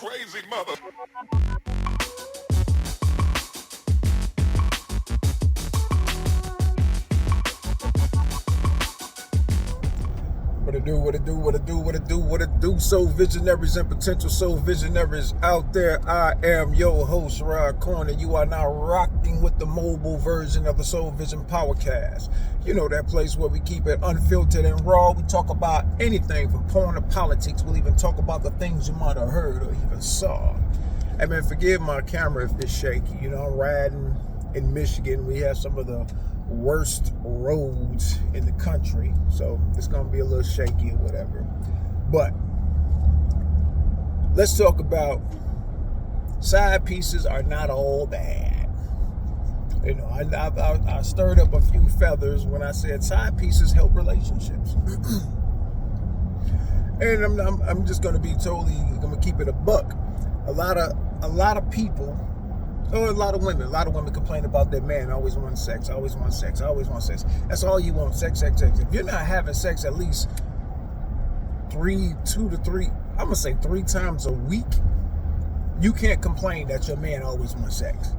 crazy mother. What it do, soul visionaries and potential soul visionaries out there. I am your host, Rod Corner. You are now rocking with the mobile version of the Soul Vision Powercast. You know, that place where we keep it unfiltered and raw. We talk about anything from porn to politics. We'll even talk about the things you might have heard or even saw. Hey man, forgive my camera if it's shaky. You know, I'm riding in Michigan. We have some of the worst roads in the country, so it's gonna be a little shaky or whatever. But let's talk about side pieces are not all bad. You know, I stirred up a few feathers when I said side pieces help relationships. And I'm just gonna be gonna keep it a buck. A lot of people, or a lot of women complain about their man always wants sex. That's all you want, sex. If you're not having sex at least 2 to 3, I'm gonna say 3 times a week, you can't complain that your man always wants sex.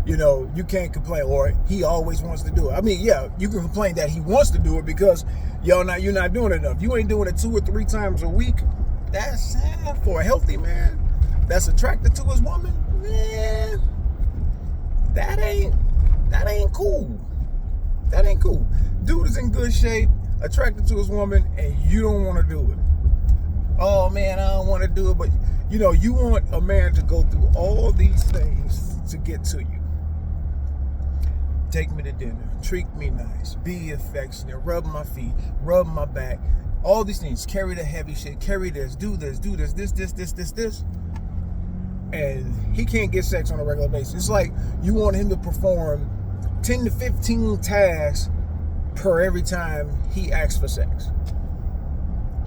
You know, you can't complain, or he always wants to do it. I mean, yeah, you can complain that he wants to do it because you're not doing it enough. You ain't doing it 2 or 3 times a week. That's sad for a healthy man that's attracted to his woman. Man, that ain't cool. That ain't cool. Dude is in good shape, attracted to his woman, and you don't want to do it. Oh man, I don't want to do it, but you know, you want a man to go through all these things to get to you. Take me to dinner, treat me nice, be affectionate, rub my feet, rub my back, all these things, carry the heavy shit, carry this, do this, this. And he can't get sex on a regular basis. It's like you want him to perform 10 to 15 tasks per every time he asks for sex.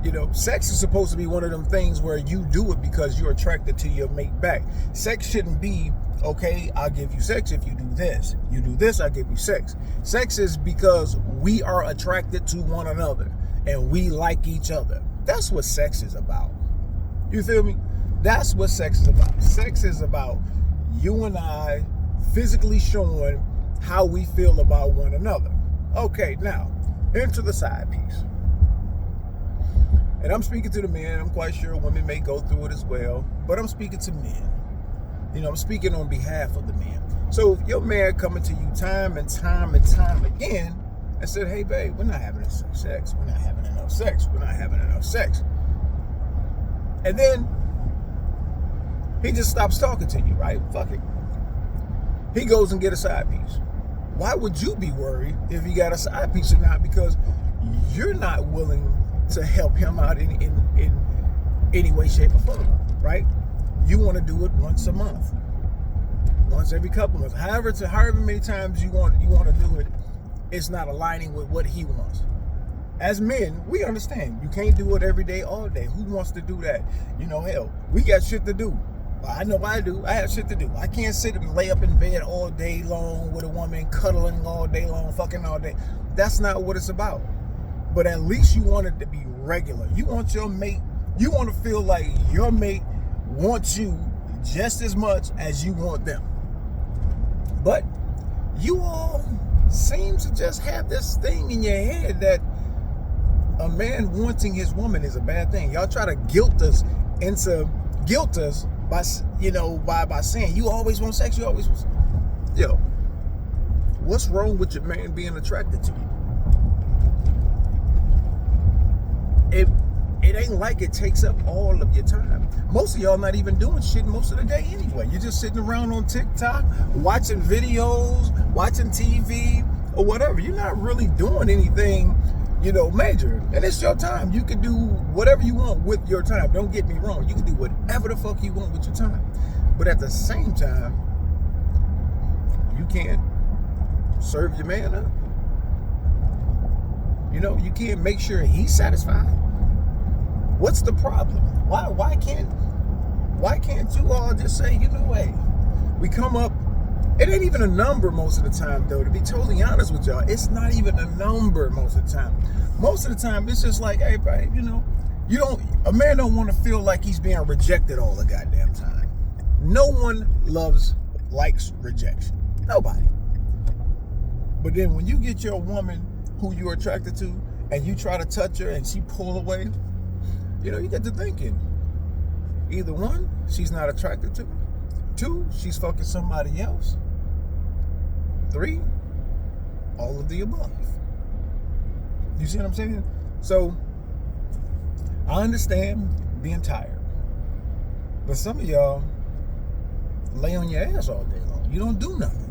You know, sex is supposed to be one of them things where you do it because you're attracted to your mate back. Sex shouldn't be, okay, I'll give you sex if you do this. You do this, I'll give you sex. Sex is because we are attracted to one another and we like each other. That's what sex is about. You feel me? That's what sex is about. Sex is about you and I physically showing how we feel about one another. Okay, now, into the side piece. And I'm speaking to the men. I'm quite sure women may go through it as well. But I'm speaking to men. You know, I'm speaking on behalf of the men. So if your man coming to you time and time again and said, hey, babe, we're not having enough sex. We're not having enough sex. We're not having enough sex. And then he just stops talking to you, right? Fuck it. He goes and get a side piece. Why would you be worried if he got a side piece or not? Because you're not willing to help him out in any way, shape, or form, right? You want to do it once a month, once every couple months, however many times you want to do it. It's not aligning with what he wants. As men, we understand you can't do it every day, all day. Who wants to do that? You know, hell, we got shit to do. I know I do. I have shit to do. I can't sit and lay up in bed all day long with a woman, cuddling all day long, fucking all day. That's not what it's about. But at least you want it to be regular. You want your mate, you want to feel like your mate wants you just as much as you want them. But you all seem to just have this thing in your head that a man wanting his woman is a bad thing. Y'all try to guilt us by saying you always want sex, you always want sex. Yo, what's wrong with your man being attracted to you? It ain't like it takes up all of your time. Most of y'all not even doing shit most of the day anyway. You're just sitting around on TikTok, watching videos, watching TV, or whatever. You're not really doing anything, you know, major. And it's your time. You can do whatever you want with your time. Don't get me wrong. You can do whatever the fuck you want with your time. But at the same time, you can't serve your man up. You know, you can't make sure he's satisfied. What's the problem? Why can't you all just say, you know, hey, we come up. It ain't even a number most of the time, though. To be totally honest with y'all, it's not even a number most of the time. Most of the time, it's just like, hey, babe, you know, you don't. A man don't want to feel like he's being rejected all the goddamn time. No one likes rejection. Nobody. But then when you get your woman who you're attracted to and you try to touch her and she pull away, you get to thinking, either one, she's not attracted to me. 2, she's fucking somebody else. 3, all of the above. You see what I'm saying? So, I understand being tired. But some of y'all lay on your ass all day long. You don't do nothing.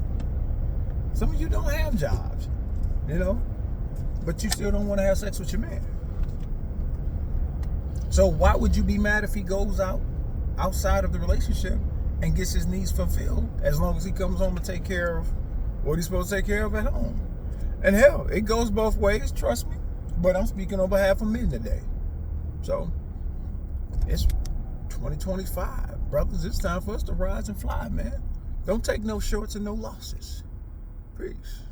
Some of you don't have jobs, but you still don't want to have sex with your man. So why would you be mad if he goes outside of the relationship and gets his needs fulfilled as long as he comes home and take care of what he's supposed to take care of at home? And hell, it goes both ways, trust me. But I'm speaking on behalf of men today. So it's 2025. Brothers, it's time for us to rise and fly, man. Don't take no shorts and no losses. Peace.